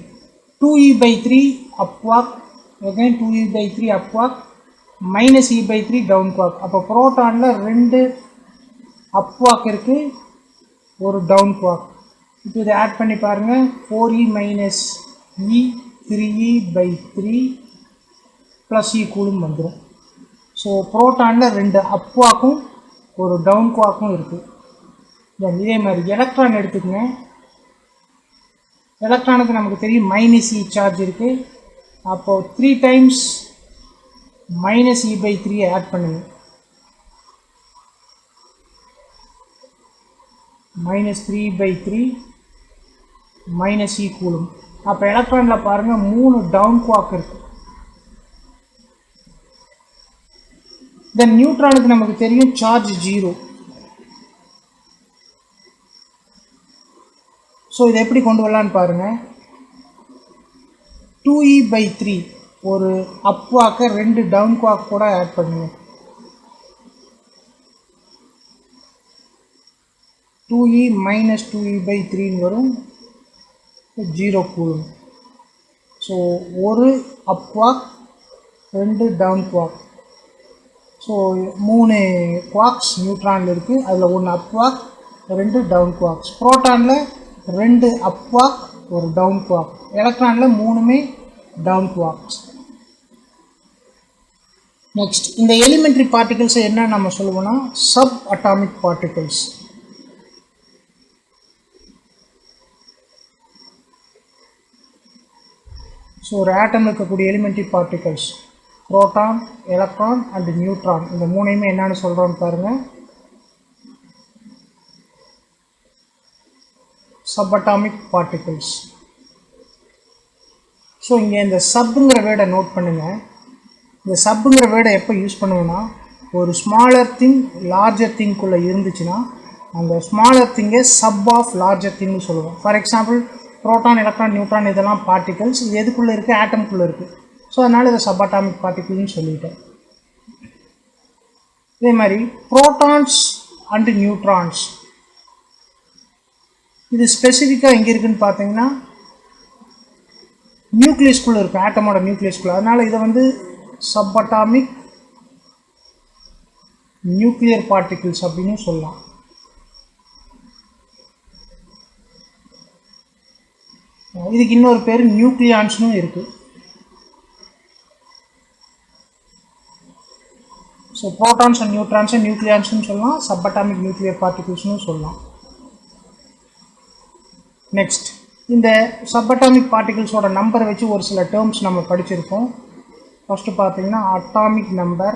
2E/3 அப் குவார்க், again 2E/3 அப் குவார்க், -E/3 டவுன் குவார்க். அப்போ புரோட்டானில் ரெண்டு அப் குவார்க் இருக்குது, ஒரு டவுன் குவார்க். இப்போ இதை ஆட் பண்ணி பாருங்கள், 4E - E 3E/3 + E coulomb வந்துடும். ஸோ புரோட்டானில் ரெண்டு அப் குவார்க்கும் ஒரு டவுன் குவார்க்கும் இருக்குது. இதே மாதிரி எலக்ட்ரான் எடுத்துக்கங்க. எலக்ட்ரானுக்கு நமக்கு தெரியும் -E சார்ஜ் இருக்குது. அப்போது 3 டைம்ஸ் -E/3 ஆட் பண்ணுங்க, -3/3 -E கூலும். அப்போ எலக்ட்ரானில் பாருங்கள் 3 டவுன் குவார்க் இருக்குது. தென் நியூட்ரானுக்கு நமக்கு தெரியும் சார்ஜ் 0. ஸோ இதை எப்படி கொண்டு வரலான்னு பாருங்கள். 2E/3 ஒரு அப் குவாக்கை 2 டவுன் குவாக் கூட ஆட் பண்ணுங்க. 2e minus 2e by 3 வரும், 0 கூலும். ஸோ ஒரு அப் குவாக் 2 டவுன் குவாக். ஸோ 3 குவாக்ஸ் நியூட்ரானில் இருக்குது. அதில் 1 அப் குவாக் 2 டவுன் குவாக்ஸ். ப்ரோட்டானில் 2 அப் குவாக் ஒரு டவுன் குவாக். எலக்ட்ரானில் 3மே டவுன் குவாக்ஸ். நெக்ஸ்ட் இந்த எலிமெண்ட்ரி பார்ட்டிகல்ஸை என்ன நம்ம சொல்லுவோம்னா சப் அட்டாமிக் பார்ட்டிகல்ஸ். ஸோ ஒரு ஆட்டம் இருக்கக்கூடிய elementary particles proton, electron and neutron, இந்த மூணையுமே என்னன்னு சொல்கிறோன்னு பாருங்கள், சப்அட்டாமிக் பார்ட்டிகல்ஸ். ஸோ இங்கே இந்த சப்புங்கிற வேர்டை நோட் பண்ணுங்கள். இந்த சப்புங்கிற வேர்டை எப்போ யூஸ் பண்ணுவோன்னா, ஒரு ஸ்மாலர் திங் லார்ஜர் திங்குள்ளே இருந்துச்சுன்னா அந்த ஸ்மாலர் திங்கை சப் ஆஃப் லார்ஜர் திங்னு சொல்லுவோம். For example proton, electron, neutron இதெல்லாம் பார்ட்டிகல்ஸ். இது எதுக்குள்ளே இருக்குது? ஆட்டம்குள்ளே இருக்குது. ஸோ அதனால் இதை சப்அட்டாமிக் பார்ட்டிகல்னு சொல்லிட்டேன். இதே மாதிரி புரோட்டான்ஸ் அண்டு நியூட்ரான்ஸ், இது ஸ்பெசிஃபிக்காக எங்கே இருக்குதுன்னு பார்த்தீங்கன்னா நியூக்ளியஸ்குள்ளே இருக்குது, ஆட்டமோட நியூக்ளியஸ்குள்ளே. அதனால் இதை வந்து சப்அட்டாமிக் நியூக்ளியர் பார்ட்டிகிள்ஸ் அப்படின்னு சொல்லலாம். இதுக்கு இன்னொரு பேர் நியூக்ளியான்ஸ்னு இருக்குது. ஸோ ப்ரோட்டான்ஸ் அண்ட் நியூட்ரான்ஸை நியூக்ளியான்ஸ்னு சொல்லலாம், சப்அட்டாமிக் நியூக்ளியர் பார்ட்டிகிள்ஸ்னு சொல்லலாம். நெக்ஸ்ட் இந்த சப்அட்டாமிக் பார்ட்டிகிள்ஸோட நம்பரை வச்சு ஒரு சில டேர்ம்ஸ் நம்ம படிச்சிருக்கோம். ஃபஸ்ட்டு பார்த்தீங்கன்னா அட்டாமிக் நம்பர்,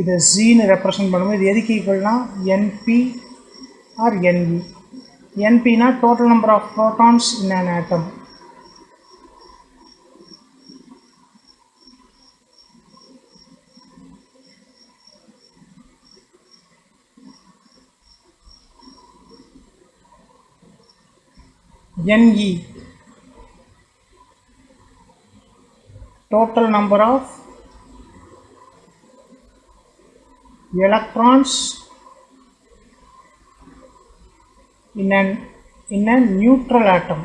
இதை ஜீன்னு ரெப்ரசன்ட் பண்ணுவோம். இது எதுக்கு ஈக்குவல்னா என்பி ஆர் என்வி. என்பினா total number of protons in an atom. Ne total number of electrons in a neutral atom.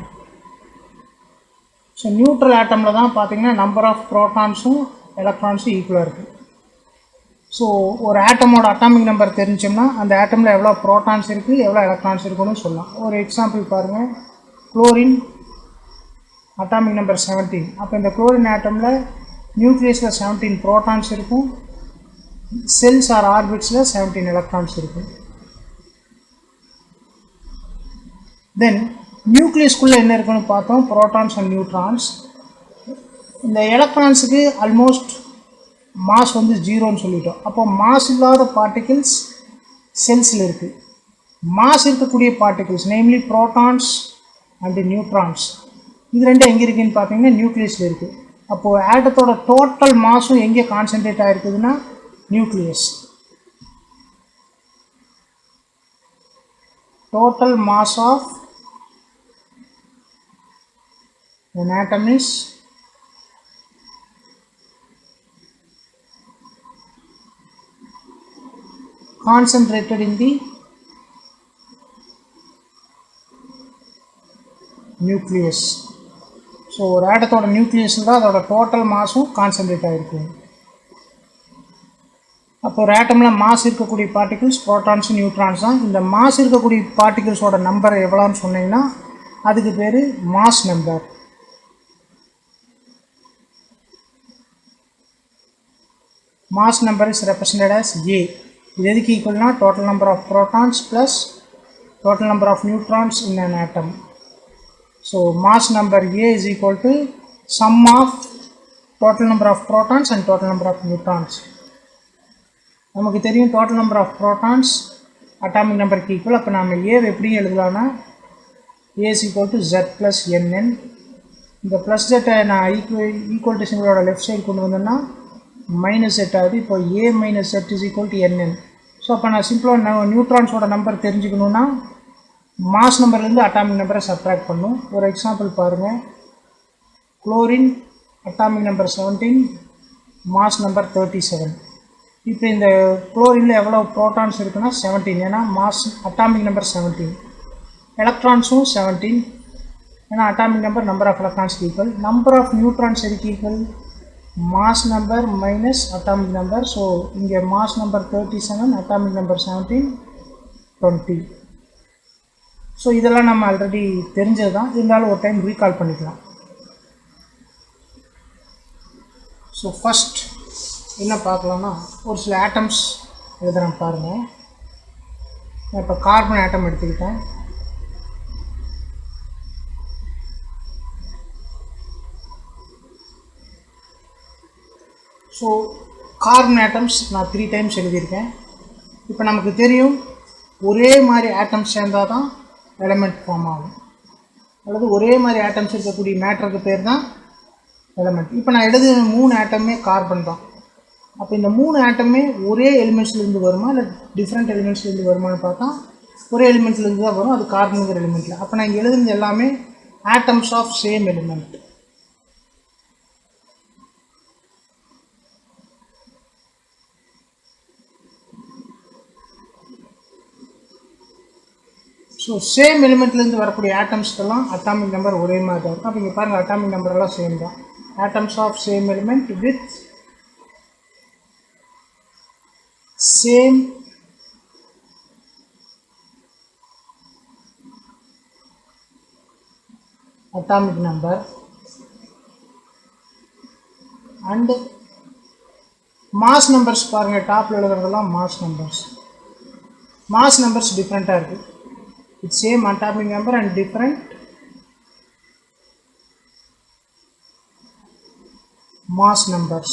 So neutral ஆட்டமில் தான் பார்த்தீங்கன்னா நம்பர் ஆஃப் ப்ரோட்டான்ஸும் எலக்ட்ரான்ஸும் ஈக்குவலாக இருக்குது. ஸோ ஒரு ஆட்டமோட அட்டாமிக் நம்பர் தெரிஞ்சோம்னா அந்த ஆட்டமில் எவ்வளோ ப்ரோட்டான்ஸ் இருக்குது, எவ்வளோ எலக்ட்ரான்ஸ் இருக்குன்னு சொல்லலாம். ஒரு எக்ஸாம்பிள் பாருங்கள், குளோரின் அட்டாமிக் நம்பர் 17. அப்போ இந்த குளோரின் ஆட்டமில் நியூக்ளியஸில் 17 ப்ரோட்டான்ஸ் இருக்கும், செல்ஸ் ஆர் ஆர்பிட்ஸில் 17 எலக்ட்ரான்ஸ் இருக்கும். தென் நியூக்ளியஸ்குள்ளே என்ன இருக்குன்னு பார்த்தோம், ப்ரோட்டான்ஸ் அண்ட் நியூட்ரான்ஸ். இந்த எலக்ட்ரான்ஸுக்கு ஆல்மோஸ்ட் மாஸ் வந்து 0ன்னு சொல்லிட்டோம். அப்போ மாஸ் இல்லாத பார்ட்டிகிள்ஸ் செல்ஸில் இருக்குது. மாஸ் இருக்கக்கூடிய particles namely protons and neutrons, இது ரெண்டும் எங்கே இருக்குதுன்னு பார்த்தீங்கன்னா நியூக்ளியஸில் இருக்குது. அப்போது ஆட்டத்தோட டோட்டல் மாஸும் எங்கே கான்சென்ட்ரேட் ஆகிருக்குதுன்னா nucleus. Total mass of an atom is concentrated in the nucleus. So ஒரு ஆட்டத்தோட நியூக்ளியஸில் தான் அதோட டோட்டல் மாஸும் கான்சென்ட்ரேட் ஆகிருக்கும். அப்போ ஒரு ஆட்டமில் மாஸ் இருக்கக்கூடிய பார்ட்டிகிள்ஸ் ப்ரோட்டான்ஸ், நியூட்ரான்ஸ் தான். இந்த மாஸ் இருக்கக்கூடிய பார்ட்டிகிள்ஸோட நம்பர் எவ்வளோன்னு சொன்னீங்கன்னா அதுக்கு பேர் mass number. Mass number is represented as A. இது எதுக்கு ஈக்குவல்னா total number of protons plus total number of neutrons in an atom. So mass number A is equal to sum of total number of protons and total number of neutrons. நமக்கு தெரியும் total number of protons atomic number க்கு equal. அப்போ நாம் A எப்படி எழுதலாம்னா A is equal to Z plus Nn. இந்த plus Z நான் equal to சிம்பிளோட left side கொண்டு வந்தேன்னா மைனஸ் Z ஆகுது. இப்போ A minus Z is equal to Nn. So அப்போ நான் சிம்பிளாக நியூட்ரான்ஸோட நம்பர் தெரிஞ்சுக்கணுன்னா மாஸ் நம்பர்லேருந்து அட்டாமிக் நம்பரை சப்ட்ராக்ட் பண்ணும். ஒரு எக்ஸாம்பிள் பாருங்கள். Chlorine atomic number 17, mass number 37. இப்போ இந்த குளோரினில் எவ்வளோ ப்ரோட்டான்ஸ் இருக்குன்னா 17, ஏன்னா மாஸ் அட்டாமிக் நம்பர் 17. எலக்ட்ரான்ஸும் 17, ஏன்னா atomic number of electrons equal. Number of neutrons எதுக்கு ஈக்குவல்? Mass number minus atomic number. So இங்கே mass number 37, atomic number 17, 20. So இதெல்லாம் நம்ம ஆல்ரெடி தெரிஞ்சது தான், இருந்தாலும் ஒரு டைம் ரீகால் பண்ணிக்கலாம். ஸோ ஃபஸ்ட் என்ன பார்க்கலாம்னா, ஒரு சில ஆட்டம்ஸ் எழுதுகிறேன் பாருங்கள். நான் இப்போ கார்பன் ஆட்டம் எடுத்துக்கிட்டேன். ஸோ கார்பன் ஆட்டம்ஸ் நான் 3 டைம்ஸ் எழுதியிருக்கேன். இப்போ நமக்கு தெரியும் ஒரே மாதிரி ஆட்டம்ஸ் சேர்ந்தால் தான் எலமெண்ட் ஃபார்ம் ஆகும், அல்லது ஒரே மாதிரி ஆட்டம்ஸ் இருக்கக்கூடிய மேட்டருக்கு பேர் தான் எலமெண்ட். இப்போ நான் எழுதுகிற 3 ஆட்டமே கார்பன் தான். அப்போ இந்த 3 ஆட்டமே ஒரே எலிமெண்ட்ஸ்லேருந்து வருமா இல்லை டிஃப்ரெண்ட் எலிமெண்ட்ஸ்லேருந்து வருமானு பார்த்தா ஒரே எலிமெண்ட்லேருந்து தான் வரும், அது கார்பனுங்கிற எலிமெண்ட்டில். அப்போ நான் இங்கே எழுதுனது எல்லாமே atoms of same element. So same எலிமெண்ட்லேருந்து வரக்கூடிய ஆட்டம்ஸ்க்கெல்லாம் அட்டாமிக் நம்பர் ஒரே மாதிரி தான் இருக்கும். அப்போ இங்கே பாருங்கள், அட்டாமிக் நம்பரெல்லாம் சேம் தான். Atoms of same element with same atomic number and mass numbers. பாருங்க, டாப்ல எழுதுறதெல்லாம் mass numbers டிஃப்ரெண்ட்டாக இருக்குது. It's same atomic number and different mass numbers.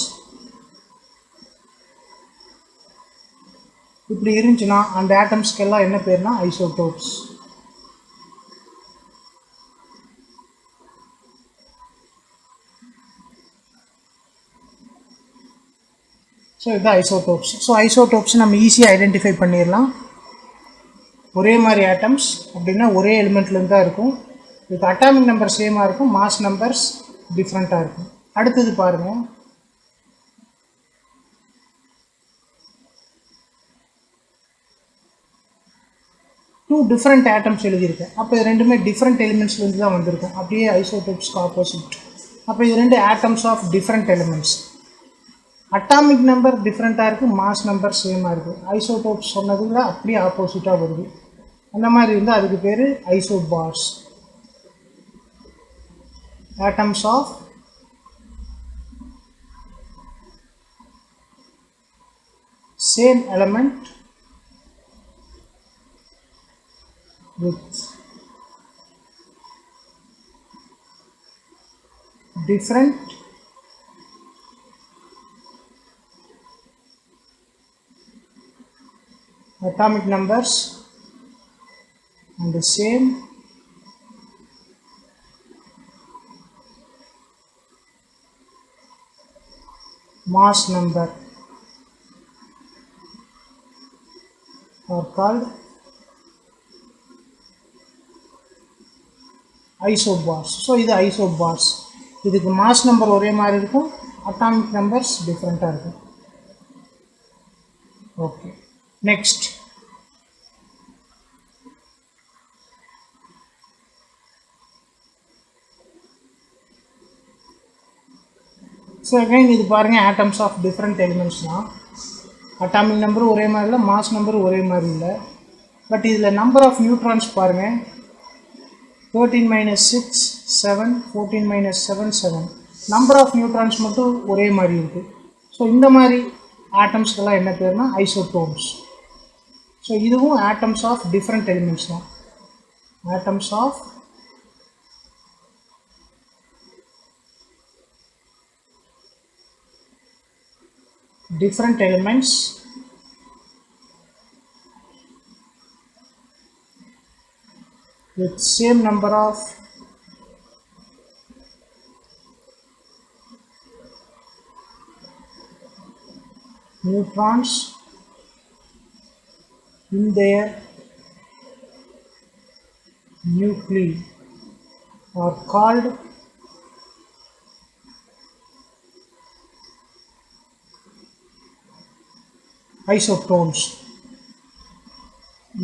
இப்படி இருந்துச்சுன்னா அந்த ஆட்டம்ஸ்க்கெல்லாம் என்ன பேர்னா ஐசோடோப்ஸ். ஸோ இதுதான் ஐசோடோப்ஸ். ஸோ ஐசோடோப்ஸ் நம்ம ஈஸியாக ஐடென்டிஃபை பண்ணிடலாம். ஒரே மாதிரி ஆட்டம்ஸ் அப்படின்னா ஒரே எலிமெண்ட்லேருந்து தான் இருக்கும். இதுக்கு அட்டாமிக் நம்பர் சேமாக இருக்கும், மாஸ் நம்பர்ஸ் டிஃப்ரெண்ட்டாக இருக்கும். அடுத்தது பாருங்கள், டூ டிஃப்ரெண்ட் ஆட்டம்ஸ் எழுதியிருக்கேன். அப்போ இது ரெண்டுமே டிஃப்ரெண்ட் எலிமெண்ட்ஸ்லேருந்து தான் வந்திருக்கும், அப்படியே ஐசோடோப்ஸ்க்கு ஆப்போசிட். அப்போ இது ரெண்டு atoms of different elements. Atomic number டிஃப்ரெண்ட்டாக இருக்குது, மாஸ் நம்பர் சேமாக இருக்குது. ஐசோடோப்ஸ் சொன்னதுல அப்படியே ஆப்போசிட்டாக வருது. அந்த மாதிரி இருந்தால் அதுக்கு பேர் isobars. Atoms of same element with different atomic numbers and the same mass number are called isobars. So இது ஐசோபார்ஸ். இதுக்கு மாஸ் நம்பர் ஒரே மாதிரி இருக்கும், அட்டாமிக் நம்பர்ஸ் டிஃப்ரெண்ட்டாக இருக்கும். ஓகே, நெக்ஸ்ட் ஸோ அகைன் இது பாருங்கள், ஆட்டம்ஸ் ஆஃப் டிஃப்ரெண்ட் எலிமெண்ட்ஸ் தான். அட்டாமிக் நம்பரும் ஒரே மாதிரி இல்லை, மாஸ் நம்பரும் ஒரே மாதிரி இல்லை. பட் இதில் நம்பர் ஆஃப் நியூட்ரான்ஸ் பாருங்கள், 13 minus 6 7, 14 minus 7 7. Number of neutrons மட்டும் ஒரே மாதிரி இருக்குது. ஸோ இந்த மாதிரி ஆட்டம்ஸ்க்கெல்லாம் என்ன பேர்னா ஐசோடோப்ஸ். ஸோ இதுவும் ஆட்டம்ஸ் ஆஃப் டிஃப்ரெண்ட் எலிமெண்ட்ஸ் தான். Atoms of different elements with same number of neutrons in their nuclei are called isotones.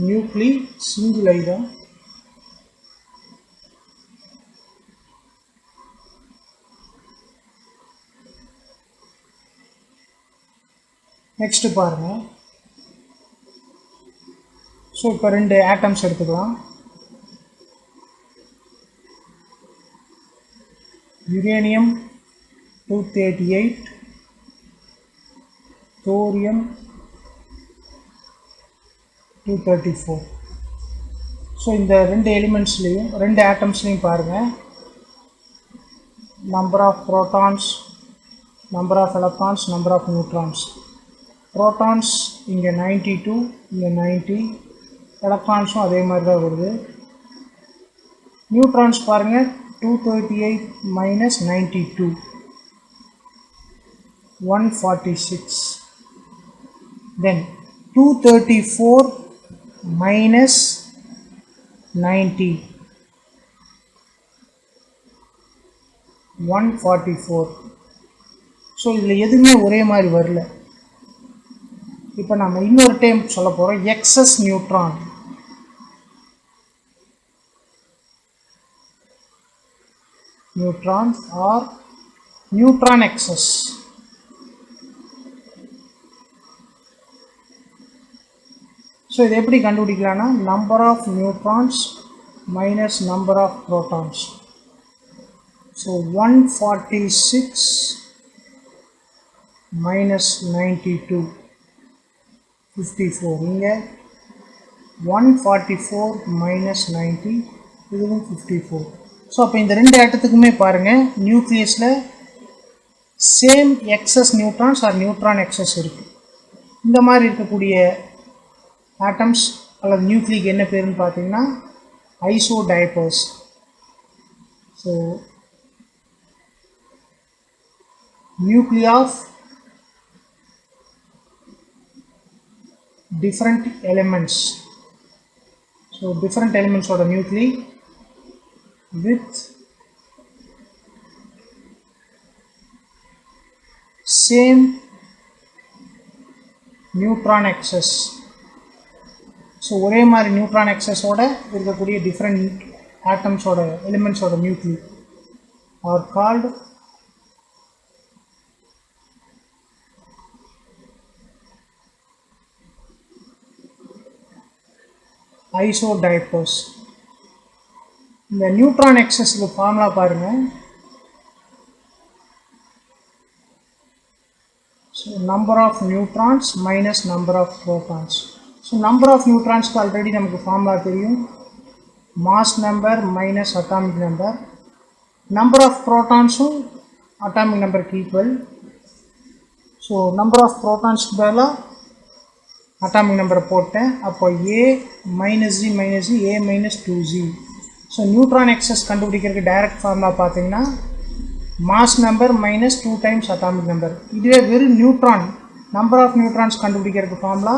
Nuclei singular தான். நெக்ஸ்ட் பாருங்க. ஸோ இப்போ ரெண்டு ஆட்டம்ஸ் எடுத்துக்கலாம். Uranium 238, thorium 234. ஸோ இந்த ரெண்டு எலிமெண்ட்ஸ்லேயும் ரெண்டு ஆட்டம்ஸ்லேயும் பாருங்கள், number of protons, number of electrons, number of neutrons. Protons இங்கே 92, இங்கே 90, எலக்ட்ரான்ஸும் அதே மாதிரி தான் வருது. நியூட்ரான்ஸ் பாருங்கள், 238 minus 92, 146. Then 234 minus 90, 144. ஸோ இதில் எதுவுமே ஒரே மாதிரி வரல. இப்போ நம்ம இன்னொரு டைம் சொல்ல போகிறோம், excess neutron. Neutrons or neutron excess. So இது எப்படி கண்டுபிடிக்கலாம்னா, number of neutrons minus number of protons. So 146 minus 92, 54. இங்கே 144 minus 90, இதுவும் 54. ஸோ அப்போ இந்த ரெண்டு ஆட்டத்துக்குமே பாருங்கள், நியூக்ளியஸில் same excess neutrons or neutron excess இருக்குது. இந்த மாதிரி இருக்கக்கூடிய ஆட்டம்ஸ் அல்லது நியூக்ளிக்கு என்ன பேருன்னு பார்த்தீங்கன்னா isodiaphers. So nuclei of different elements. So different elements of the nuclei with same neutron excess. So ஒரே மாதிரி நியூட்ரான் எக்ஸஸோட இருக்கக்கூடிய டிஃப்ரெண்ட் ஆட்டம்ஸோட எலிமெண்ட்ஸோட நியூக்ளி ஆர் கால்டு ஐசோடைப்பர்ஸ். இந்த நியூட்ரான் எக்ஸஸ்க்கு ஃபார்முலா பாருங்கள். So number of neutrons minus number of protons. So number of நியூட்ரான்ஸ்க்கு ஆல்ரெடி நமக்கு ஃபார்முலா தெரியும், mass number minus atomic number. Number of ப்ரோட்டான்ஸும் அட்டாமிக் நம்பருக்கு ஈக்குவல். ஸோ நம்பர் ஆஃப் ப்ரோட்டான்ஸ்க்கு பதிலாக அட்டாமிக் நம்பரை போட்டேன். அப்போ A minus Z minus Z, A minus 2g. So neutron excess கண்டுபிடிக்கிறதுக்கு டைரக்ட் ஃபார்முலா பார்த்தீங்கன்னா mass number minus 2 times atomic number. இதுவே வெறும் நியூட்ரான் நம்பர் ஆஃப் நியூட்ரான்ஸ் கண்டுபிடிக்கிறதுக்கு formula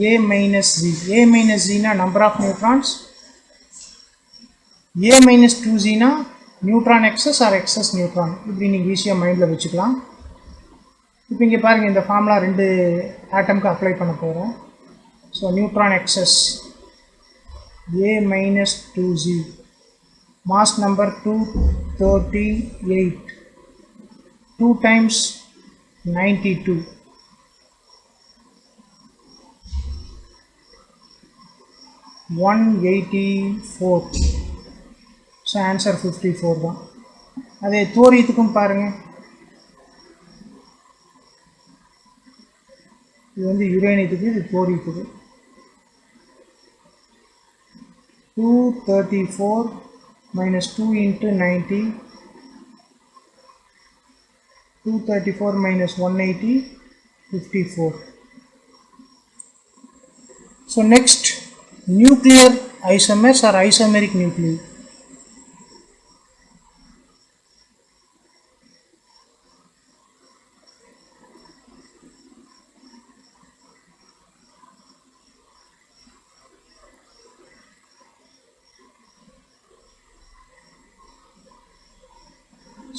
A minus Z. A minus ஜினா number of neutrons, A minus 2gனா neutron excess or excess neutron. இப்படி நீங்கள் ஈஸியாக மைண்டில் வச்சுக்கலாம். இப்போ இங்கே பாருங்கள், இந்த ஃபார்முலா ரெண்டு ஆட்டம்க்கு அப்ளை பண்ண போகிறோம். So neutron excess A minus 2g, mass number 238, 2 times 92, 184. So answer 54 தான். அதே தோரியத்துக்கும் பாருங்கள், இது வந்து யுரேனியத்துக்கு, இது தோரியத்துக்கு. 234 minus 2 into 90, 234 minus 180, 54. So next, nuclear isomers or isomeric nuclei.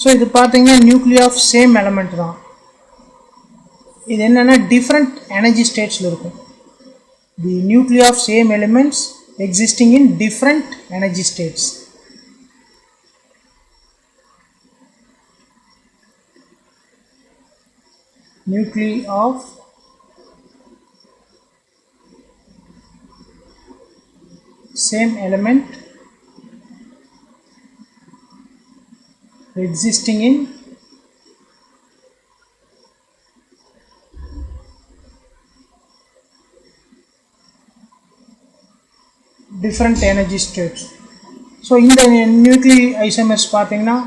So இது பார்த்தீங்கன்னா நியூக்ளியர் ஆஃப் சேம் எலமெண்ட் தான். இது என்னென்னா டிஃப்ரெண்ட் எனர்ஜி ஸ்டேட்ஸில் இருக்கும். The nuclear of same elements existing in different energy states. Nuclei of same element existing in different energy states. So இந்த nuclear isomers பார்த்தீங்கன்னா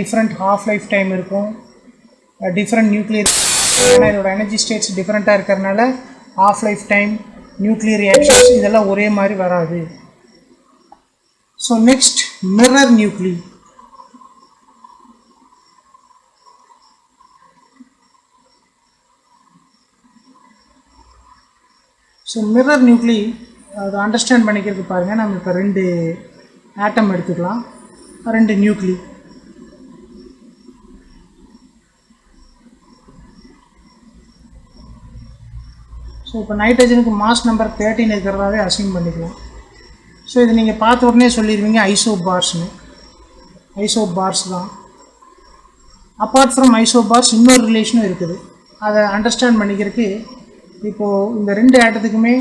different half life time இருக்கும், different nuclear, ஏன்னா இதோட எனர்ஜி ஸ்டேட்ஸ் டிஃப்ரெண்ட்டாக இருக்கிறதுனால of life time, nuclear reactions இதெல்லாம் ஒரே மாதிரி வராது. So next mirror nuclei. So mirror nuclei அதை அண்டர்ஸ்டாண்ட் பண்ணிக்கிறதுக்கு பாருங்கள், நம்ம இப்போ 2 ஆட்டம் எடுத்துக்கலாம், 2 நியூக்ளி. ஸோ இப்போ நைட்ரஜனுக்கு மாஸ் நம்பர் 13 இருக்கிறதாவே அசைன் பண்ணிக்கலாம். ஸோ இது நீங்கள் பார்த்த உடனே சொல்லிடுவீங்க ஐசோபார்ஸ்னு. ஐசோபார்ஸ் தான். அப்பார்ட் ஃப்ரம் ஐசோபார்ஸ் இன்னொரு ரிலேஷனும் இருக்குது. அதை அண்டர்ஸ்டாண்ட் பண்ணிக்கிறதுக்கு இப்போது இந்த 2 ஆட்டத்துக்குமே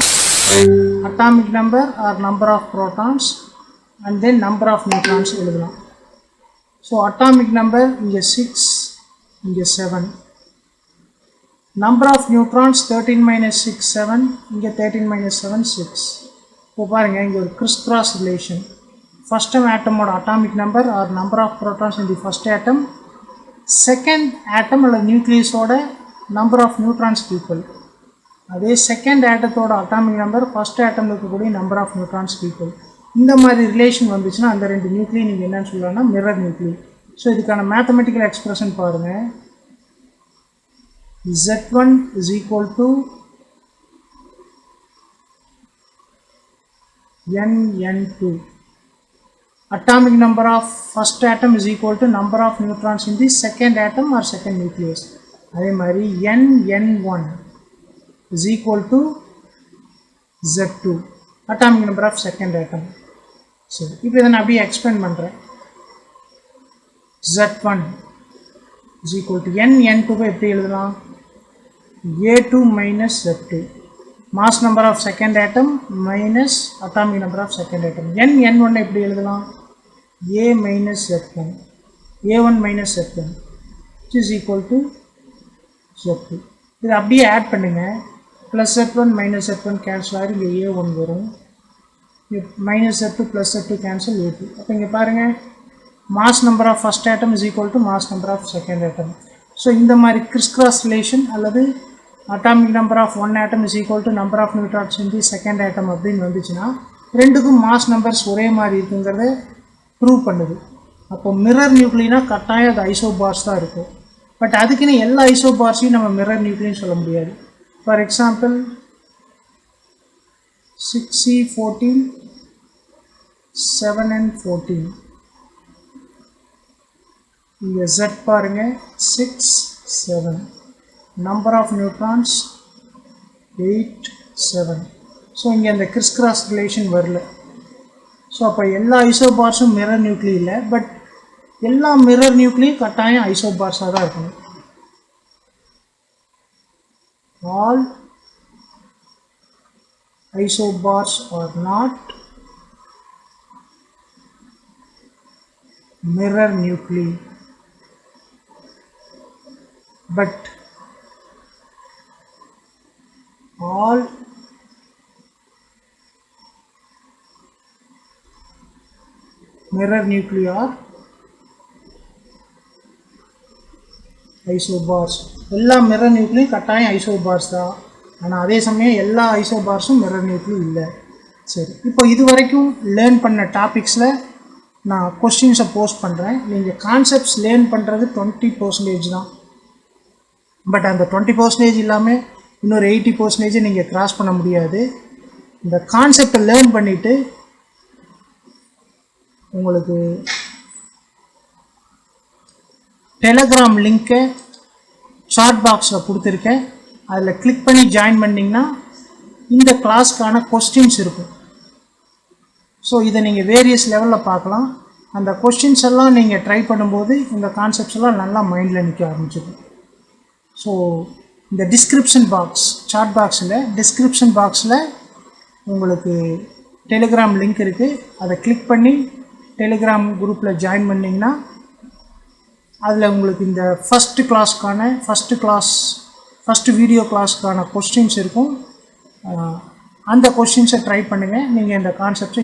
atomic number or number of protons and then number of neutrons எழுதலாம். ஸோ அட்டாமிக் நம்பர் இங்கே 6, இங்கே 7. Number of neutrons 13 minus 6 7, இங்கே 13 minus 7 6. இப்போ பாருங்கள் இங்கே ஒரு கிறிஸ் கிராஸ் ரிலேஷன். ஃபஸ்ட் ஆட்டமோட atomic number or number of protons in the first atom, second atom அல்லது நியூக்ளியஸோட நம்பர் ஆஃப் நியூட்ரான்ஸ் ஈக்குவல். அதே செகண்ட் ஆட்டத்தோட அட்டாமிக் நம்பர் ஃபஸ்ட் ஆட்டம் இருக்கக்கூடிய நம்பர் ஆஃப் நியூட்ரான்ஸ் ஈக்குவல். இந்த மாதிரி ரிலேஷன் வந்துச்சுன்னா அந்த 2 நியூக்ளி நீங்கள் என்னென்னு சொல்லலாம்னா மிரர் நியூக்ளி. ஸோ இதுக்கான மேத்தமெட்டிக்கல் எக்ஸ்பிரஷன் பாருங்கள். Z1 is equal to NN2. Atomic number of first atom is equal to number of neutrons in the second atom or second nucleus. அதே மாதிரி NN1 is equal to Z2, atomic number of second atom. சரி, இப்போ இதை நான் அப்படியே expand பண்ணுறேன். Z1 is equal to NN2 எப்படி எழுதலாம்? A2 minus Z2, mass number of second atom minus atomic number of second atom. N1 எப்படி எழுதலாம்? A minus Z1, A1 minus Z1 which is equal to Z2. இது அப்படியே add பண்ணுங்க. Plus Z1 minus Z1 cancel ஆகி இங்கே A1 வரும், minus Z2 plus Z2 cancel A2. அப்போ இங்கே பாருங்கள், mass number of first atom is equal to mass number of second atom. So இந்த மாதிரி கிறிஸ் கிராஸ் ரிலேஷன் அல்லது atomic number of one atom is equal to number of neutrons in the second atom அப்படின்னு வந்துச்சுன்னா ரெண்டுக்கும் mass numbers ஒரே மாதிரி இருக்குங்கிறத prove பண்ணுது. அப்போ மிரர் நியூக்ளினா கட்டாயம் அது ஐசோபார்ஸ் தான் இருக்கும். பட் அதுக்குன்னு எல்லா ஐசோபார்ஸையும் நம்ம மிரர் நியூக்ளின்னு சொல்ல முடியாது. ஃபார் எக்ஸாம்பிள் 6C14 7N14, இங்கே Z பாருங்கள் 6 7, number of neutrons 8 7. ஸோ இங்கே அந்த கிறிஸ் கிராஸ் ரிலேஷன் வரல. ஸோ அப்போ எல்லா ஐசோபார்ஸும் மிரர் நியூக்ளி இல்லை, பட் எல்லா மிரர் நியூக்ளியும் கட்டாயம் ஐசோபார்ஸாக தான் இருக்கணும். All isobars are not mirror nuclei, but all mirror nuclei are isobars. எல்லா மிரர் நியூக்ளியும் கட்டாயம் ஐசோபார்ஸ் தான், ஆனால் அதே சமயம் எல்லா ஐசோபார்ஸும் மிரர் நியூக்ளி இல்லை. சரி, இப்போ இது வரைக்கும் லேர்ன் பண்ண டாபிக்ஸில் நான் கொஸ்டின்ஸை போஸ்ட் பண்ணுறேன். நீங்கள் கான்செப்ட்ஸ் லேர்ன் பண்ணுறது 20% தான். பட் அந்த 20% இல்லாமல் இன்னொரு 80% நீங்கள் கிராஸ் பண்ண முடியாது. இந்த கான்செப்டை லேர்ன் பண்ணிவிட்டு உங்களுக்கு டெலகிராம் லிங்க்கை சாட் பாக்ஸில் கொடுத்துருக்கேன். அதில் கிளிக் பண்ணி ஜாயின் பண்ணிங்கன்னா இந்த கிளாஸ்க்கான கொஸ்டின்ஸ் இருக்கும். ஸோ இதை நீங்கள் வேரியஸ் லெவலில் பார்க்கலாம். அந்த கொஸ்டின்ஸ் எல்லாம் நீங்கள் ட்ரை பண்ணும்போது இந்த கான்செப்ட்ஸ் எல்லாம் நல்லா மைண்டில் நிற்க ஆரம்பிச்சிடும். ஸோ இந்த டிஸ்கிரிப்ஷன் பாக்ஸ், சாட் பாக்ஸில் டிஸ்கிரிப்ஷன் பாக்ஸில் உங்களுக்கு டெலிகிராம் லிங்க் இருக்குது. அதை கிளிக் பண்ணி டெலிகிராம் குரூப்பில் ஜாயின் பண்ணிங்கன்னா அதில் உங்களுக்கு இந்த ஃபஸ்ட்டு வீடியோ கிளாஸ்க்கான கொஸ்டின்ஸ் இருக்கும். அந்த கொஸ்டின்ஸை ட்ரை பண்ணுங்கள். நீங்கள் இந்த கான்செப்டை